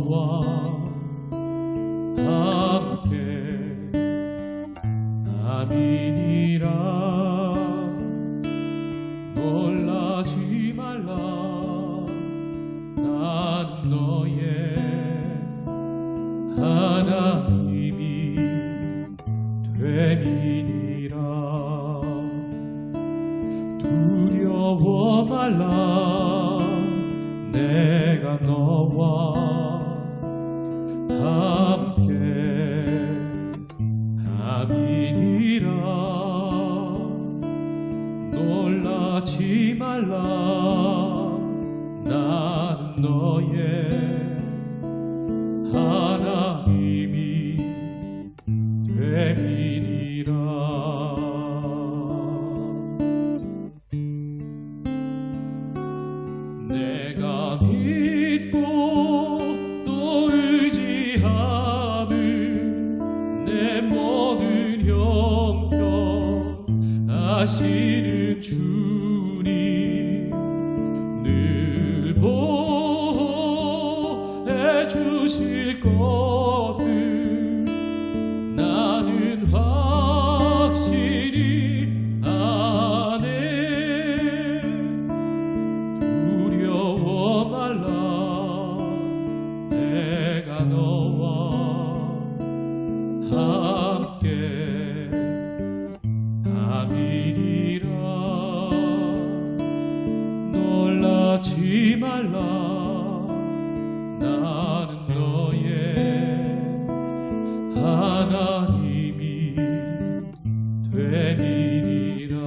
너와 함께 아미니라. 놀라지 말라. 난 너의 하나님이 됨이니라. 두려워 말라. 내가 너와 함께 함이니라. 놀라지 말라. 난 너의 하나님이 됨이니라. 내가 믿고 또 의지함을 내 모든 형편 아시는 주님 늘 보호해 주실 것을 나는 확실히 아네. 두려워 말라. 내가 너와 함께 함이니라. 놀라지 말라. 나는 너의 하나님이 됨이니라.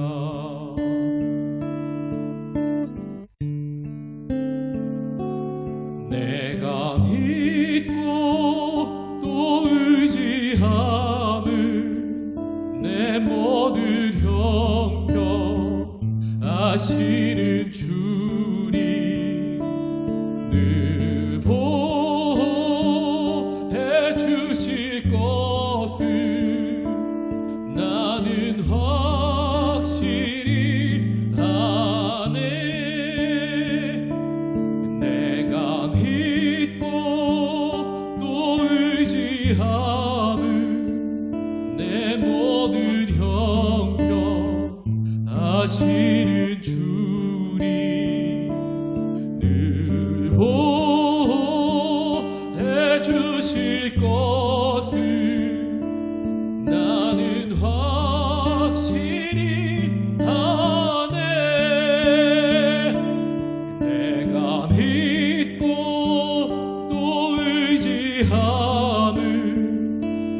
내가 믿고 또 의지함을 내 모든 형편 아시는 주님 늘 보호해 주실 것을 나는 확실히 아네. 내가 믿고 또 의지함을 내 모든 형편 아시는 주님 늘 보호해 주실 것을 나는 확실히 아네. 내가 믿고 또 의지함을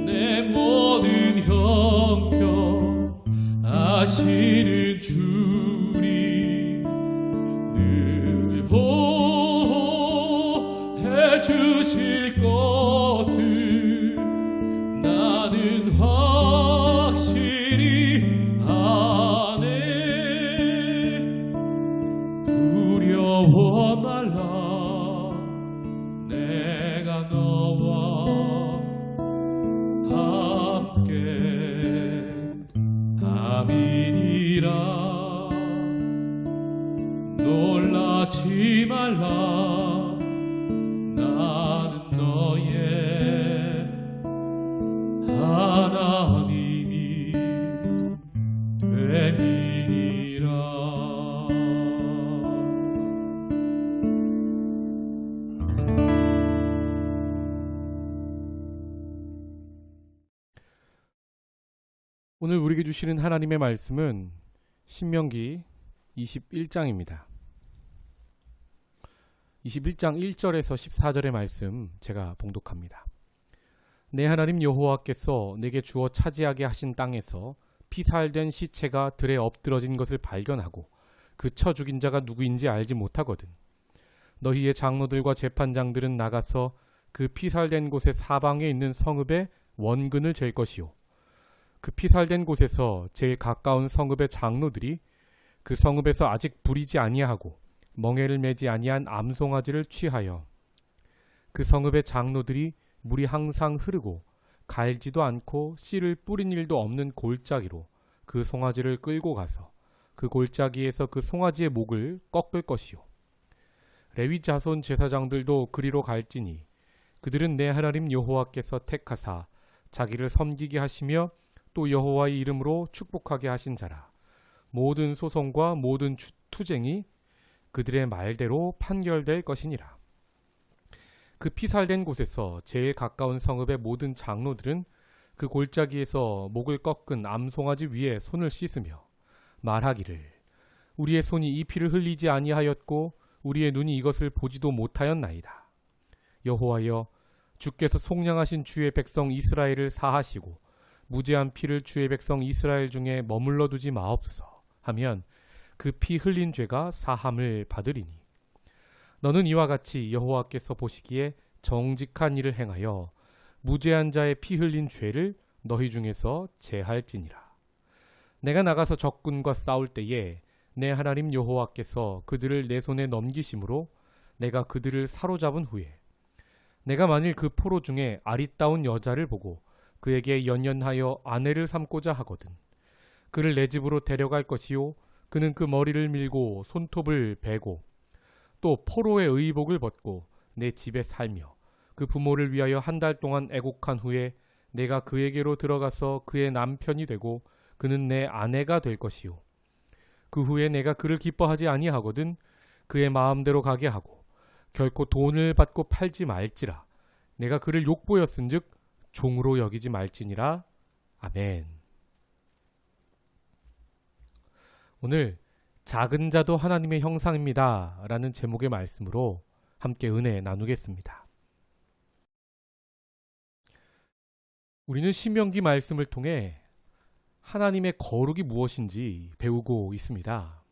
내 모든 형편 아시는 주님 늘 보호해 주실 것을 나는 확실히 아네. 두려워 말라. 내가 너와 함께 함이니라. 놀라지 말라. 나는 너의 하나님이 됨이니라. 오늘 우리에게 주시는 하나님의 말씀은 신명기 21장입니다. 21장 1절에서 14절의 말씀 제가 봉독합니다. 내 하나님 여호와께서 내게 주어 차지하게 하신 땅에서 피살된 시체가 들에 엎드러진 것을 발견하고 그 쳐 죽인 자가 누구인지 알지 못하거든. 너희의 장로들과 재판장들은 나가서 그 피살된 곳의 사방에 있는 성읍의 원근을 잴 것이요. 그 피살된 곳에서 제일 가까운 성읍의 장로들이 그 성읍에서 아직 부리지 아니하고 멍에를 매지 아니한 암송아지를 취하여 그 성읍의 장로들이 물이 항상 흐르고 갈지도 않고 씨를 뿌린 일도 없는 골짜기로 그 송아지를 끌고 가서 그 골짜기에서 그 송아지의 목을 꺾을 것이요. 레위 자손 제사장들도 그리로 갈지니 그들은 내 하나님 여호와께서 택하사 자기를 섬기게 하시며 또 여호와의 이름으로 축복하게 하신 자라. 모든 소송과 모든 투쟁이 그들의 말대로 판결될 것이니라. 그 피살된 곳에서 제일 가까운 성읍의 모든 장로들은 그 골짜기에서 목을 꺾은 암송아지 위에 손을 씻으며 말하기를 우리의 손이 이 피를 흘리지 아니하였고 우리의 눈이 이것을 보지도 못하였나이다. 여호와여, 주께서 속량하신 주의 백성 이스라엘을 사하시고 무죄한 피를 주의 백성 이스라엘 중에 머물러 두지 마옵소서 하면 그 피 흘린 죄가 사함을 받으리니 너는 이와 같이 여호와께서 보시기에 정직한 일을 행하여 무죄한 자의 피 흘린 죄를 너희 중에서 제할지니라. 내가 나가서 적군과 싸울 때에 내 하나님 여호와께서 그들을 내 손에 넘기심으로 내가 그들을 사로잡은 후에 내가 만일 그 포로 중에 아리따운 여자를 보고 그에게 연연하여 아내를 삼고자 하거든 그를 내 집으로 데려갈 것이요 그는 그 머리를 밀고 손톱을 베고 또 포로의 의복을 벗고 내 집에 살며 그 부모를 위하여 한 달 동안 애곡한 후에 내가 그에게로 들어가서 그의 남편이 되고 그는 내 아내가 될 것이요 그 후에 내가 그를 기뻐하지 아니하거든 그의 마음대로 가게 하고 결코 돈을 받고 팔지 말지라. 내가 그를 욕보였은즉 종으로 여기지 말지니라. 아멘. 오늘 작은 자도 하나님의 형상입니다 라는 제목의 말씀으로 함께 은혜 나누겠습니다. 우리는 신명기 말씀을 통해 하나님의 거룩이 무엇인지 배우고 있습니다.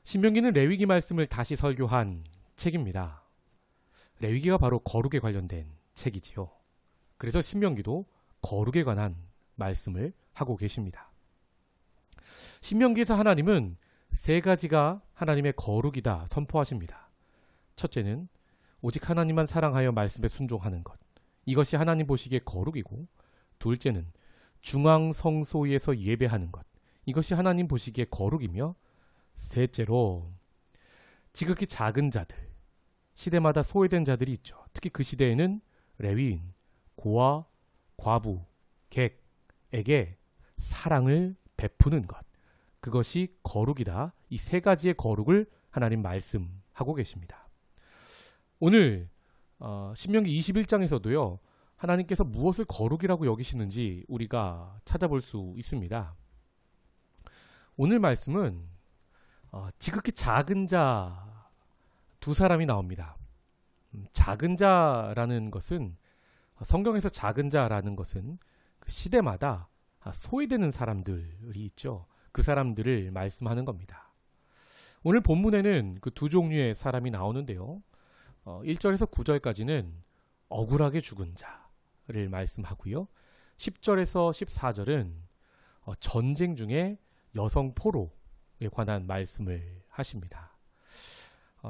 신명기는 레위기 말씀을 다시 설교한 책입니다. 레위기가 바로 거룩에 관련된 책이지요. 그래서 신명기도 거룩에 관한 말씀을 하고 계십니다. 신명기에서 하나님은 세 가지가 하나님의 거룩이다 선포하십니다. 첫째는 오직 하나님만 사랑하여 말씀에 순종하는 것. 이것이 하나님 보시기에 거룩이고, 둘째는 중앙 성소에서 예배하는 것. 이것이 하나님 보시기에 거룩이며, 셋째로 지극히 작은 자들, 시대마다 소외된 자들이 있죠. 특히 그 시대에는 레위인, 고아, 과부, 객에게 사랑을 베푸는 것. 그것이 거룩이다. 이 세 가지의 거룩을 하나님 말씀하고 계십니다. 오늘 신명기 21장에서도요. 하나님께서 무엇을 거룩이라고 여기시는지 우리가 찾아볼 수 있습니다. 오늘 말씀은 지극히 작은 자 두 사람이 나옵니다. 작은 자라는 것은 성경에서 작은 자라는 것은 그 시대마다 소외되는 사람들이 있죠. 그 사람들을 말씀하는 겁니다. 오늘 본문에는 그 두 종류의 사람이 나오는데요. 1절에서 9절까지는 억울하게 죽은 자를 말씀하고요. 10절에서 14절은 전쟁 중에 여성 포로에 관한 말씀을 하십니다.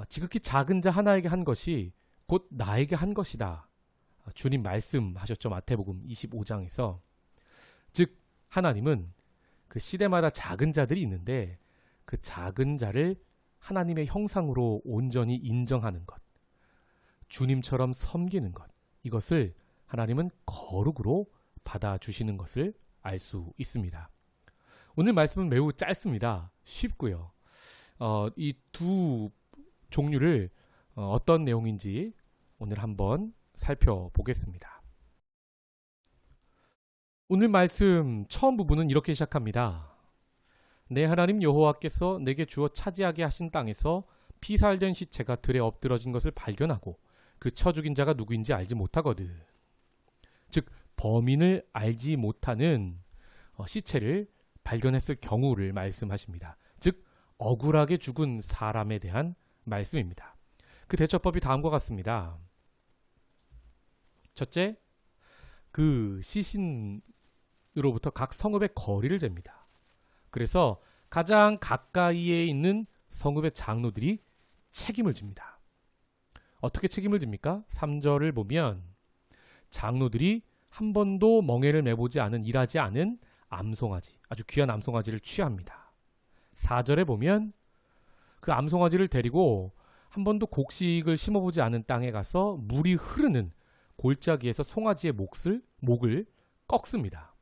지극히 작은 자 하나에게 한 것이 곧 나에게 한 것이다. 주님 말씀하셨죠. 마태복음 25장에서. 즉 하나님은 그 시대마다 작은 자들이 있는데 그 작은 자를 하나님의 형상으로 온전히 인정하는 것, 주님처럼 섬기는 것, 이것을 하나님은 거룩으로 받아주시는 것을 알 수 있습니다. 오늘 말씀은 매우 짧습니다. 쉽고요. 이 두 종류를 어떤 내용인지 오늘 한번 살펴보겠습니다. 오늘 말씀 처음 부분은 이렇게 시작합니다. 내 하나님 여호와께서 내게 주어 차지하게 하신 땅에서 피살된 시체가 들에 엎드러진 것을 발견하고 그 쳐 죽인 자가 누구인지 알지 못하거든. 즉 범인을 알지 못하는 시체를 발견했을 경우를 말씀하십니다. 즉 억울하게 죽은 사람에 대한 말씀입니다. 그 대처법이 다음과 같습니다. 첫째, 그 시신으로부터 각 성읍의 거리를 잽니다. 그래서 가장 가까이에 있는 성읍의 장로들이 책임을 집니다. 어떻게 책임을 집니까? 3절을 보면 장로들이 한 번도 멍에를 매보지 않은, 일하지 않은 암송아지, 아주 귀한 암송아지를 취합니다. 4절에 보면 그 암송아지를 데리고 한 번도 곡식을 심어보지 않은 땅에 가서 물이 흐르는 골짜기에서 송아지의 목을 꺾습니다.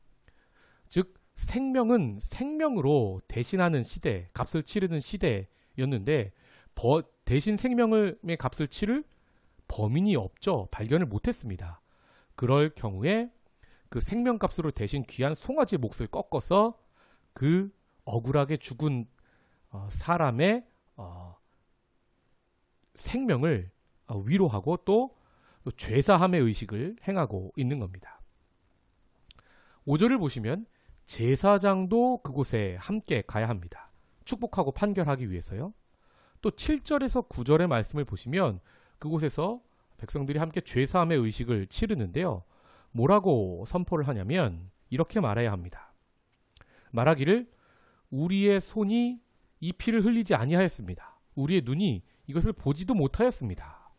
즉 생명은 생명으로 대신하는 시대, 값을 치르는 시대였는데 대신 생명의 값을 치를 범인이 없죠. 발견을 못했습니다. 그럴 경우에 그 생명값으로 대신 귀한 송아지의 몫을 꺾어서 그 억울하게 죽은 사람의 생명을 위로하고 또 죄사함의 의식을 행하고 있는 겁니다. 5절을 보시면 제사장도 그곳에 함께 가야 합니다. 축복하고 판결하기 위해서요. 또 7절에서 9절의 말씀을 보시면 그곳에서 백성들이 함께 죄사함의 의식을 치르는데요. 뭐라고 선포를 하냐면 이렇게 말해야 합니다. 말하기를 우리의 손이 이 피를 흘리지 아니하였습니다. 우리의 눈이 이것을 보지도 못하였습니다.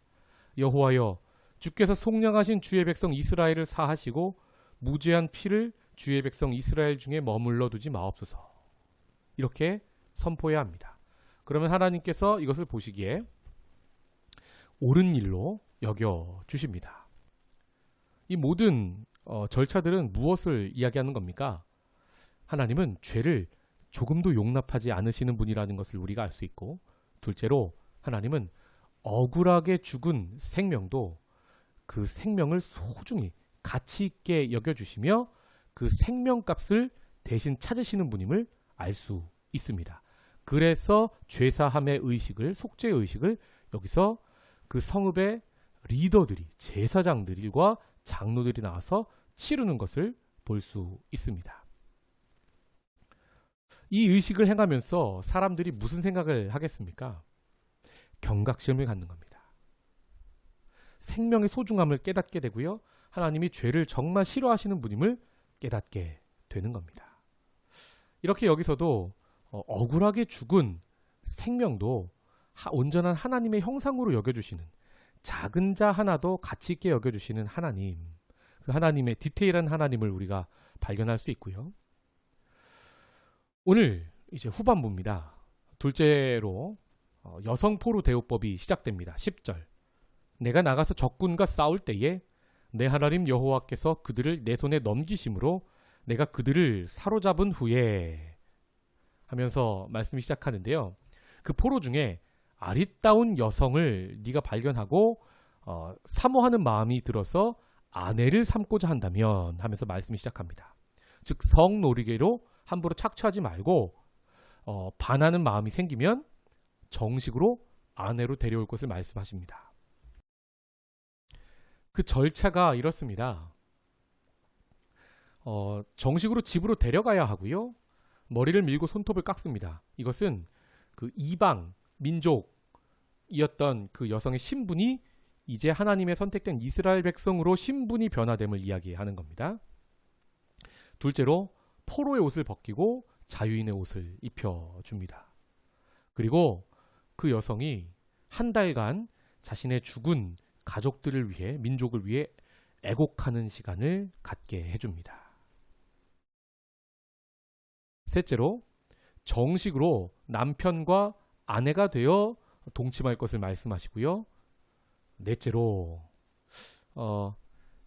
여호와여, 주께서 속량하신 주의 백성 이스라엘을 사하시고 무죄한 피를 주의 백성 이스라엘 중에 머물러 두지 마옵소서. 이렇게 선포해야 합니다. 그러면 하나님께서 이것을 보시기에 옳은 일로 여겨 주십니다. 이 모든 절차들은 무엇을 이야기하는 겁니까? 하나님은 죄를 조금도 용납하지 않으시는 분이라는 것을 우리가 알 수 있고, 둘째로 하나님은 억울하게 죽은 생명도 그 생명을 소중히 가치 있게 여겨주시며 그 생명값을 대신 찾으시는 분임을 알 수 있습니다. 그래서 죄사함의 의식을, 속죄의 의식을 여기서 그 성읍의 리더들이, 제사장들과 장로들이 나와서 치르는 것을 볼 수 있습니다. 이 의식을 행하면서 사람들이 무슨 생각을 하겠습니까? 경각심을 갖는 겁니다. 생명의 소중함을 깨닫게 되고요. 하나님이 죄를 정말 싫어하시는 분임을 깨닫게 되는 겁니다. 이렇게 여기서도 억울하게 죽은 생명도 온전한 하나님의 형상으로 여겨주시는, 작은 자 하나도 가치 있게 여겨주시는 하나님, 그 하나님의 디테일한 하나님을 우리가 발견할 수 있고요. 오늘 이제 후반부입니다. 둘째로 여성 포로 대우법이 시작됩니다. 10절. 내가 나가서 적군과 싸울 때에 내 하나님 여호와께서 그들을 내 손에 넘기심으로 내가 그들을 사로잡은 후에 하면서 말씀이 시작하는데요. 그 포로 중에 아리따운 여성을 네가 발견하고 사모하는 마음이 들어서 아내를 삼고자 한다면 하면서 말씀이 시작합니다. 즉 성노리개로 함부로 착취하지 말고 반하는 마음이 생기면 정식으로 아내로 데려올 것을 말씀하십니다. 그 절차가 이렇습니다. 정식으로 집으로 데려가야 하고요. 머리를 밀고 손톱을 깎습니다. 이것은 그 이방 민족이었던 그 여성의 신분이 이제 하나님의 선택된 이스라엘 백성으로 신분이 변화됨을 이야기하는 겁니다. 둘째로 포로의 옷을 벗기고 자유인의 옷을 입혀줍니다. 그리고 그 여성이 한 달간 자신의 죽은 가족들을 위해, 민족을 위해 애곡하는 시간을 갖게 해줍니다. 셋째로 정식으로 남편과 아내가 되어 동침할 것을 말씀하시고요. 넷째로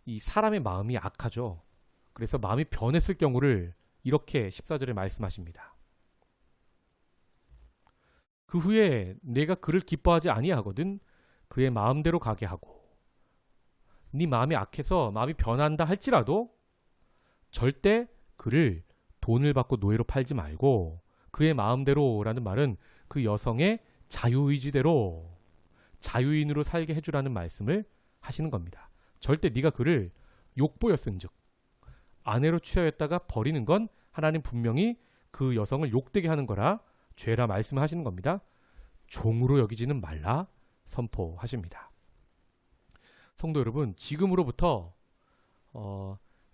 이 사람의 마음이 악하죠. 그래서 마음이 변했을 경우를 이렇게 14절에 말씀하십니다. 그 후에 내가 그를 기뻐하지 아니하거든 그의 마음대로 가게 하고, 네 마음이 악해서 마음이 변한다 할지라도 절대 그를 돈을 받고 노예로 팔지 말고, 그의 마음대로라는 말은 그 여성의 자유의지대로 자유인으로 살게 해주라는 말씀을 하시는 겁니다. 절대 네가 그를 욕보였은즉, 아내로 취하였다가 버리는 건 하나님 분명히 그 여성을 욕되게 하는 거라 죄라 말씀을 하시는 겁니다. 종으로 여기지는 말라 선포하십니다. 성도 여러분, 지금으로부터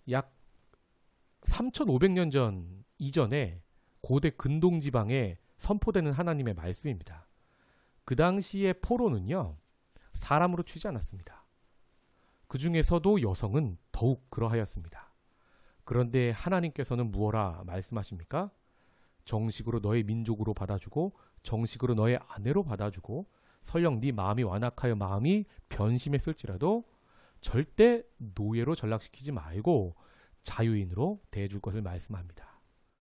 약 3,500년 전 이전에 고대 근동 지방에 선포되는 하나님의 말씀입니다. 그 당시의 포로는요, 사람으로 취지 않았습니다. 그 중에서도 여성은 더욱 그러하였습니다. 그런데 하나님께서는 무엇라 말씀하십니까? 정식으로 너의 민족으로 받아주고 정식으로 너의 아내로 받아주고 설령 네 마음이 완악하여 마음이 변심했을지라도 절대 노예로 전락시키지 말고 자유인으로 대해줄 것을 말씀합니다.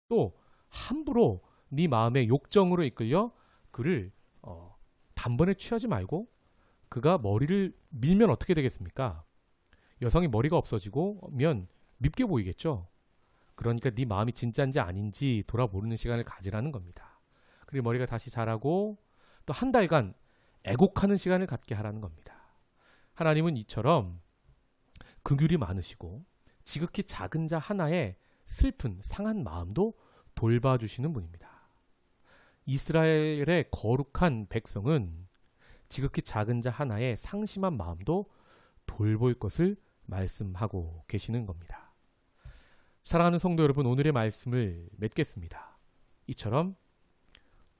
또 함부로 네 마음의 욕정으로 이끌려 그를 단번에 취하지 말고 그가 머리를 밀면 어떻게 되겠습니까? 여성이 머리가 없어지고면 밉게 보이겠죠. 그러니까 네 마음이 진짜인지 아닌지 돌아보는 시간을 가지라는 겁니다. 그리고 머리가 다시 자라고 또 한 달간 애곡하는 시간을 갖게 하라는 겁니다. 하나님은 이처럼 긍휼이 많으시고 지극히 작은 자 하나의 슬픈 상한 마음도 돌봐주시는 분입니다. 이스라엘의 거룩한 백성은 지극히 작은 자 하나의 상심한 마음도 돌볼 것을 말씀하고 계시는 겁니다. 사랑하는 성도 여러분, 오늘의 말씀을 맺겠습니다. 이처럼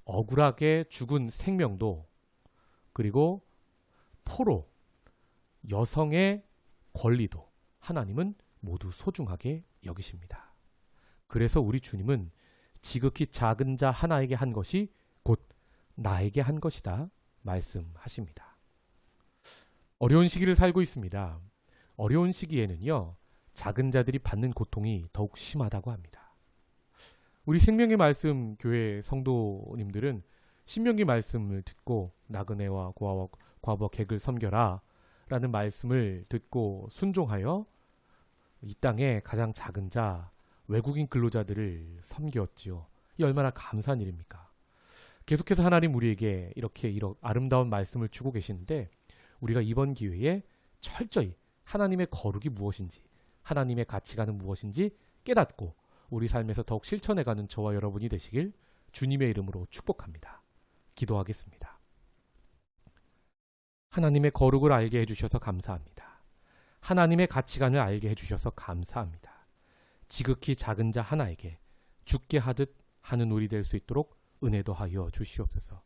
억울하게 죽은 생명도 그리고 포로, 여성의 권리도 하나님은 모두 소중하게 여기십니다. 그래서 우리 주님은 지극히 작은 자 하나에게 한 것이 곧 나에게 한 것이다 말씀하십니다. 어려운 시기를 살고 있습니다. 어려운 시기에는요, 작은 자들이 받는 고통이 더욱 심하다고 합니다. 우리 생명의 말씀 교회 성도님들은 신명기 말씀을 듣고 나그네와 고아와 과부와 객을 섬겨라 라는 말씀을 듣고 순종하여 이 땅의 가장 작은 자 외국인 근로자들을 섬겼지요. 이 얼마나 감사한 일입니까? 계속해서 하나님 우리에게 이렇게 아름다운 말씀을 주고 계시는데 우리가 이번 기회에 철저히 하나님의 거룩이 무엇인지 하나님의 가치관은 무엇인지 깨닫고 우리 삶에서 더욱 실천해가는 저와 여러분이 되시길 주님의 이름으로 축복합니다. 기도하겠습니다. 하나님의 거룩을 알게 해주셔서 감사합니다. 하나님의 가치관을 알게 해주셔서 감사합니다. 지극히 작은 자 하나에게 죽게 하듯 하는 우리 될 수 있도록 은혜도 하여 주시옵소서.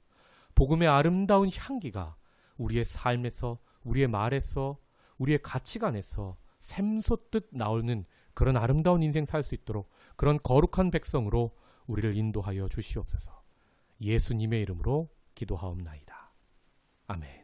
복음의 아름다운 향기가 우리의 삶에서, 우리의 말에서, 우리의 가치관에서 샘솟듯 나오는 그런 아름다운 인생 살 수 있도록 그런 거룩한 백성으로 우리를 인도하여 주시옵소서. 예수님의 이름으로 기도하옵나이다. 아멘.